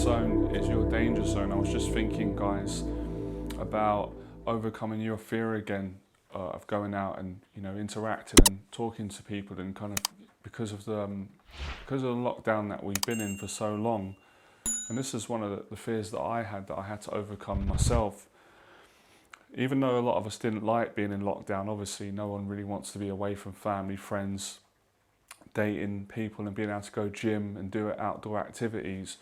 zone is your danger zone. I was just thinking, guys, about overcoming your fear again of going out and interacting and talking to people, and kind of because of the lockdown that we've been in for so long. And this is one of the fears that I had to overcome myself. Even though a lot of us didn't like being in lockdown, obviously no one really wants to be away from family, friends, dating people, and being able to go gym and do outdoor activities.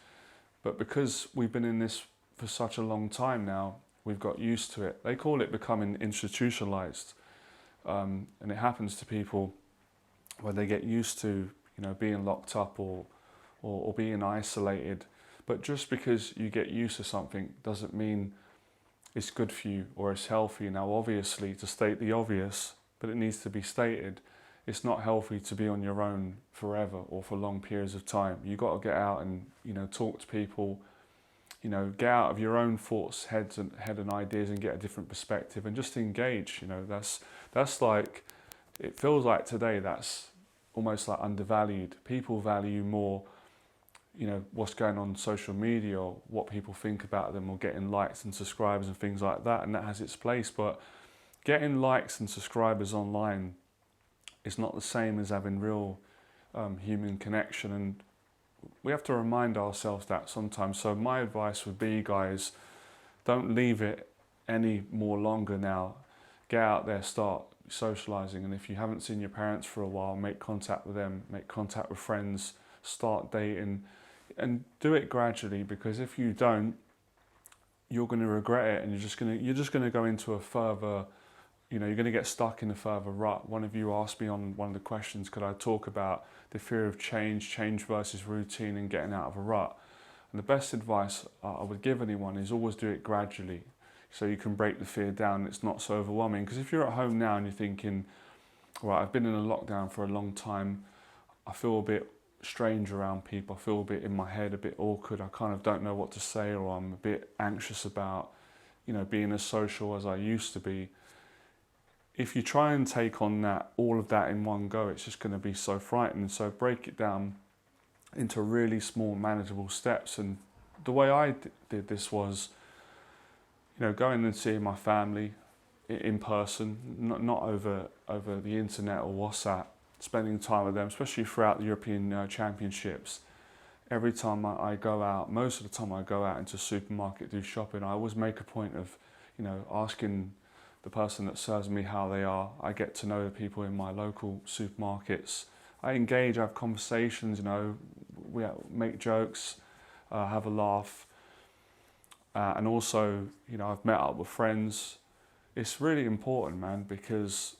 But because we've been in this for such a long time now, we've got used to it. They call it becoming institutionalized. And it happens to people when they get used to being locked up or being isolated. But just because you get used to something doesn't mean it's good for you or it's healthy. Now, obviously, to state the obvious, but it needs to be stated, it's not healthy to be on your own forever or for long periods of time. You've got to get out and talk to people, get out of your own thoughts, head and ideas, and get a different perspective, and just engage. That's like, it feels like today that's almost like undervalued. People value more what's going on social media, or what people think about them, or getting likes and subscribers and things like that, and that has its place. But getting likes and subscribers online is not the same as having real human connection, and we have to remind ourselves that sometimes. So my advice would be, guys, don't leave it any more longer now. Get out there, start socializing, and if you haven't seen your parents for a while, make contact with them, make contact with friends, start dating, and do it gradually, because if you don't, you're going to regret it, and you're just going to go into a further, you're going to get stuck in a further rut. One of you asked me on one of the questions, could I talk about the fear of change versus routine, and getting out of a rut? And the best advice I would give anyone is always do it gradually, so you can break the fear down. It's not so overwhelming, because if you're at home now and you're thinking, right, I've been in a lockdown for a long time, I feel a bit strange around people, I feel a bit in my head, a bit awkward, I kind of don't know what to say, or I'm a bit anxious about being as social as I used to be. If you try and take on all of that in one go, it's just going to be so frightening. So break it down into really small, manageable steps. And the way I did this was going and seeing my family in person, not over the internet or WhatsApp, spending time with them, especially throughout the European Championships. Every time I go out, most of the time I go out into a supermarket, do shopping, I always make a point of, asking the person that serves me how they are. I get to know the people in my local supermarkets. I engage, I have conversations, we make jokes, have a laugh. And also, I've met up with friends. It's really important, man, because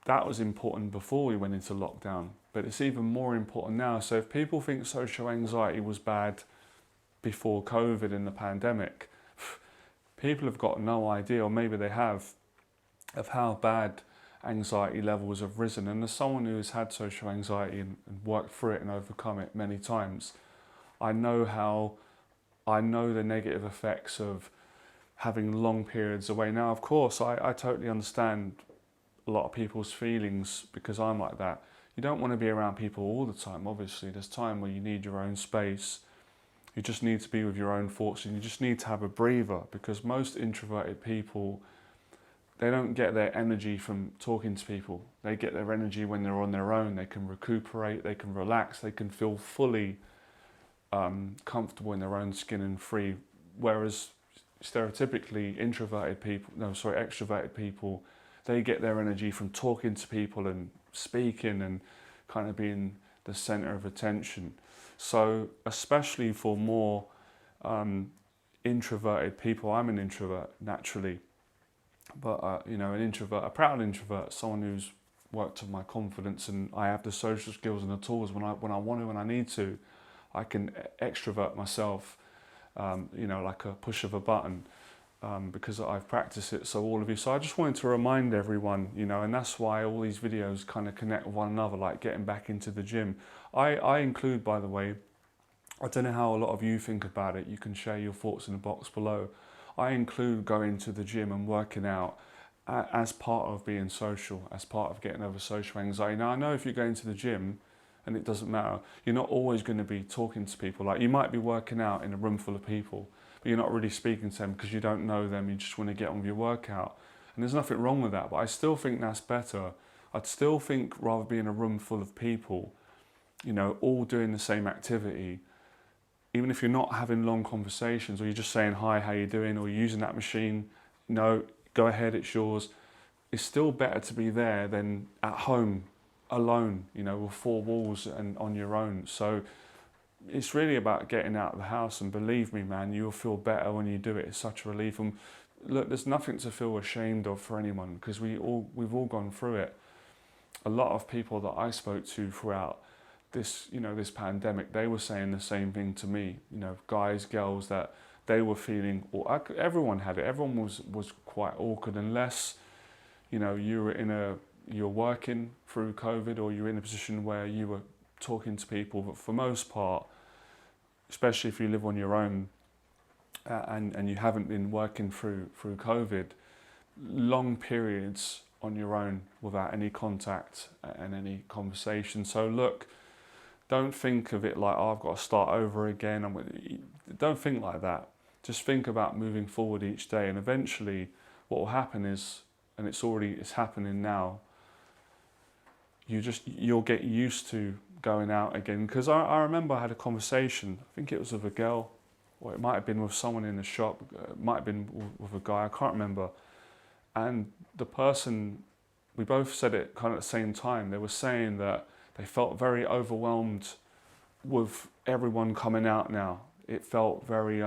that was important before we went into lockdown, but it's even more important now. So if people think social anxiety was bad before COVID and the pandemic, people have got no idea, or maybe they have, of how bad anxiety levels have risen. And as someone who has had social anxiety and worked through it and overcome it many times, I know the negative effects of having long periods away. Now, of course, I totally understand a lot of people's feelings, because I'm like that. You don't want to be around people all the time, obviously. There's time where you need your own space. You just need to be with your own thoughts, and you just need to have a breather, because most introverted people, they don't get their energy from talking to people. They get their energy when they're on their own. They can recuperate, they can relax, they can feel fully comfortable in their own skin and free. Whereas stereotypically extroverted people, they get their energy from talking to people and speaking and kind of being the center of attention. So especially for more introverted people, I'm an introvert naturally, but an introvert, a proud introvert, someone who's worked on my confidence, and I have the social skills and the tools when I want to, when I need to, I can extrovert myself, like a push of a button. Because I've practiced it, so all of you. So I just wanted to remind everyone, and that's why all these videos kind of connect with one another, like getting back into the gym. I include, by the way, I don't know how a lot of you think about it, you can share your thoughts in the box below. I include going to the gym and working out as part of being social, as part of getting over social anxiety. Now, I know if you're going to the gym and it doesn't matter. You're not always going to be talking to people. Like, you might be working out in a room full of people, but you're not really speaking to them because you don't know them. You just want to get on with your workout. And there's nothing wrong with that, but I still think that's better. I'd still think rather be in a room full of people, you know, all doing the same activity, even if you're not having long conversations, or you're just saying, hi, how you doing? Or you're using that machine, no, go ahead, it's yours. It's still better to be there than at home, alone, you know, with four walls and on your own. So it's really about getting out of the house, and believe me, man, you'll feel better when you do it. It's such a relief. And look, there's nothing to feel ashamed of for anyone, because we've all gone through it. A lot of people that I spoke to throughout this, you know, this pandemic, they were saying the same thing to me. You know, guys, girls, that they were feeling, or everyone had it. Everyone was quite awkward, unless, you know, you're working through COVID, or you're in a position where you were talking to people. But for most part, especially if you live on your own, and you haven't been working through COVID, long periods on your own without any contact and any conversation. So look, don't think of it like, oh, I've got to start over again. Don't think like that. Just think about moving forward each day, and eventually what will happen is, and it's happening now, you'll get used to going out again. Because I remember I had a conversation, I think it was with a girl, or it might have been with someone in the shop, it might have been with a guy, I can't remember. And the person, we both said it kind of at the same time. They were saying that they felt very overwhelmed with everyone coming out now. It felt very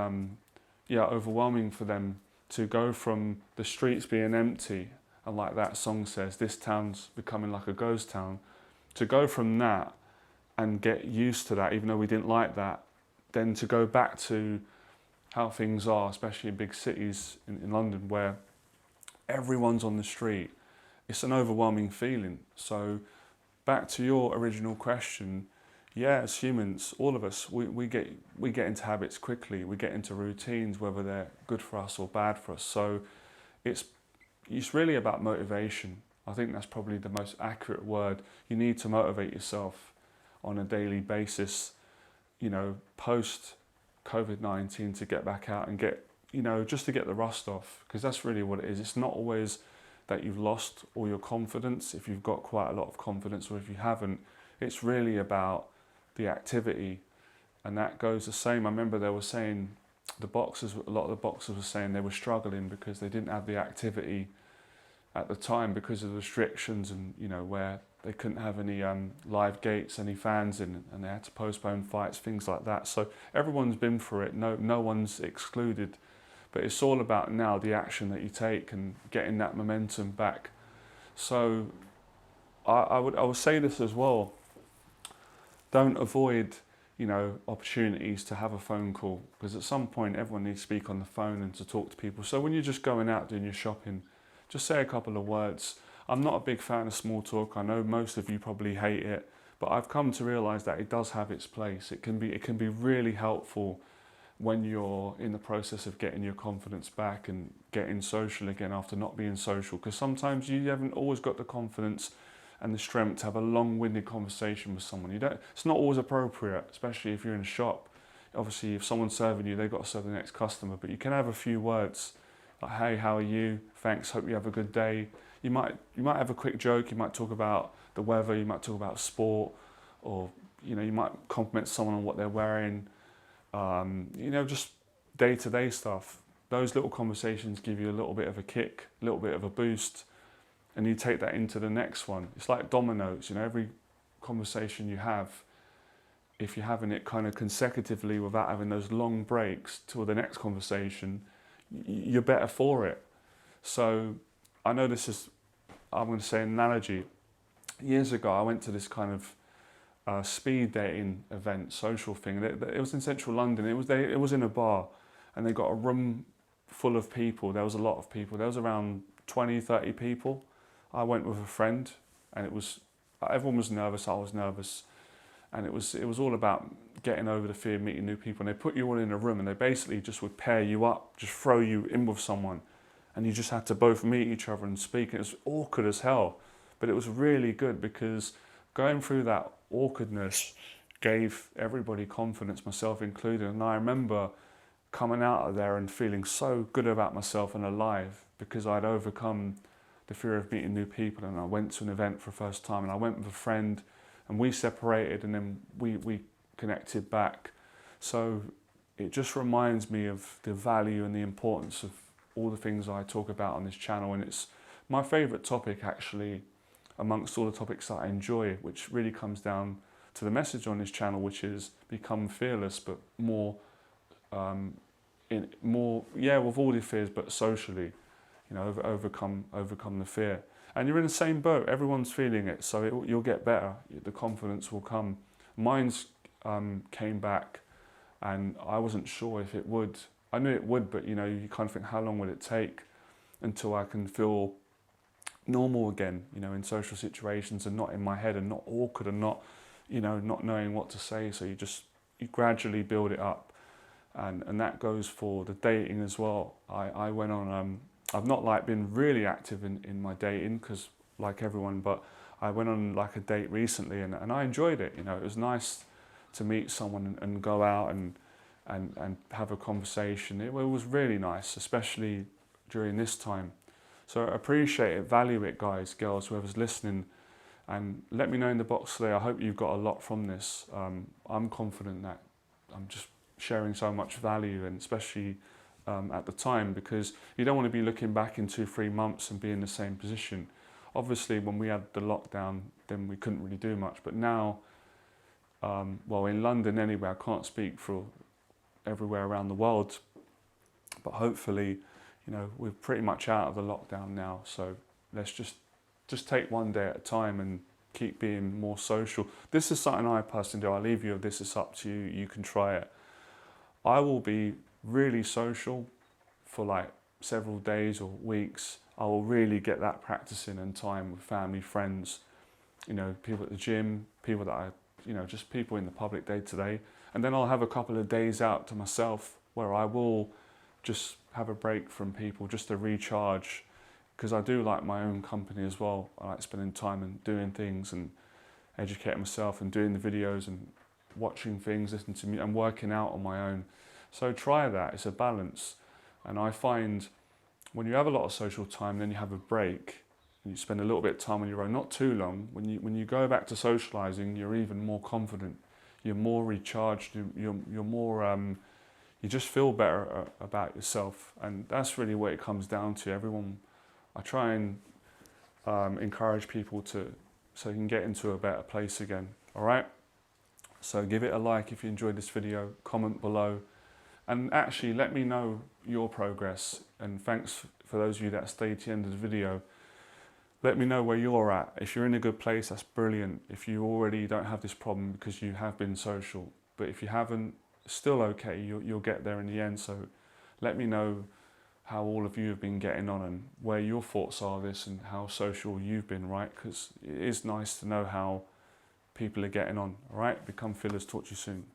overwhelming for them to go from the streets being empty, and like that song says, this town's becoming like a ghost town, to go from that and get used to that, even though we didn't like that, then to go back to how things are, especially in big cities in London, where everyone's on the street. It's an overwhelming feeling. So back to your original question, yeah, as humans, all of us, we get into habits quickly. We get into routines, whether they're good for us or bad for us. So it's really about motivation. I think that's probably the most accurate word. You need to motivate yourself on a daily basis, you know, post COVID-19, to get back out and get, you know, just to get the rust off, because that's really what it is. It's not always that you've lost all your confidence, if you've got quite a lot of confidence, or if you haven't. It's really about the activity, and that goes the same. I remember they were saying, a lot of the boxers were saying they were struggling because they didn't have the activity at the time because of the restrictions, and, you know, where they couldn't have any live gates, any fans in, and they had to postpone fights, things like that. So everyone's been through it, no one's excluded. But it's all about now the action that you take and getting that momentum back. So I would say this as well. Don't avoid, you know, opportunities to have a phone call, because at some point everyone needs to speak on the phone and to talk to people. So when you're just going out doing your shopping, just say a couple of words. I'm not a big fan of small talk. I know most of you probably hate it, but I've come to realise that it does have its place. It can be really helpful when you're in the process of getting your confidence back and getting social again after not being social, because sometimes you haven't always got the confidence and the strength to have a long-winded conversation with someone. It's not always appropriate, especially if you're in a shop. Obviously, if someone's serving you, they've got to serve the next customer, but you can have a few words like, hey, how are you? Thanks, hope you have a good day. You might have a quick joke, you might talk about the weather, you might talk about sport, or, you know, you might compliment someone on what they're wearing. You know, just day-to-day stuff. Those little conversations give you a little bit of a kick, a little bit of a boost, and you take that into the next one. It's like dominoes, you know, every conversation you have, if you're having it kind of consecutively without having those long breaks till the next conversation, you're better for it. So I know this is, I'm going to say an analogy. Years ago, I went to this kind of speed dating event, social thing. It was in central London. It was in a bar, and they got a room full of people. There was a lot of people. There was around 20, 30 people. I went with a friend, and everyone was nervous. I was nervous, and it was all about getting over the fear of meeting new people. And they put you all in a room, and they basically just would pair you up, just throw you in with someone, and you just had to both meet each other and speak. And it was awkward as hell, but it was really good because going through that awkwardness gave everybody confidence, myself included. And I remember coming out of there and feeling so good about myself and alive because I'd overcome the fear of meeting new people. And I went to an event for the first time, and I went with a friend, and we separated, and then we connected back. So it just reminds me of the value and the importance of all the things I talk about on this channel. And it's my favourite topic, actually, amongst all the topics that I enjoy, which really comes down to the message on this channel, which is become fearless, but more with all the fears, but socially, you know, overcome the fear. And you're in the same boat, everyone's feeling it, so you'll get better, the confidence will come. Mine's came back, and I wasn't sure if it would. I knew it would, but you know, you kind of think, how long will it take until I can feel normal again, you know, in social situations, and not in my head, and not awkward, and not, you know, not knowing what to say. So you gradually build it up, and that goes for the dating as well. I went on, I've not been really active in my dating, because like everyone, but I went on like a date recently, and I enjoyed it. You know, it was nice to meet someone and go out and have a conversation. It was really nice, especially during this time. So appreciate it, value it, guys, girls, whoever's listening, and let me know in the box today. I hope you've got a lot from this. I'm confident that I'm just sharing so much value, and especially at the time, because you don't want to be looking back in 2-3 months and be in the same position. Obviously, when we had the lockdown, then we couldn't really do much. But now, well, in London anyway, I can't speak for everywhere around the world, but hopefully, you know, we're pretty much out of the lockdown now. So let's just take one day at a time and keep being more social. This is something I personally do. I'll leave you with this. It's up to you. You can try it. I will be really social for like several days or weeks. I will really get that practicing and time with family, friends, you know, people at the gym, people that I, you know, just people in the public day to day. And then I'll have a couple of days out to myself where I will just have a break from people, just to recharge, because I do like my own company as well. I like spending time and doing things and educating myself and doing the videos and watching things, listening to music and working out on my own. So try that, it's a balance. And I find when you have a lot of social time, then you have a break, and you spend a little bit of time on your own, not too long. When you go back to socializing, you're even more confident, you're more recharged, you're more, you just feel better about yourself. And that's really what it comes down to. Everyone, I try and encourage people so you can get into a better place again, all right? So give it a like if you enjoyed this video, comment below, and actually let me know your progress. And thanks for those of you that stayed to the end of the video. Let me know where you're at. If you're in a good place, that's brilliant. If you already don't have this problem because you have been social, but if you haven't, still okay, you'll get there in the end. So let me know how all of you have been getting on and where your thoughts are of this and how social you've been, right? Because it is nice to know how people are getting on, all right? Become fearless. Talk to you soon.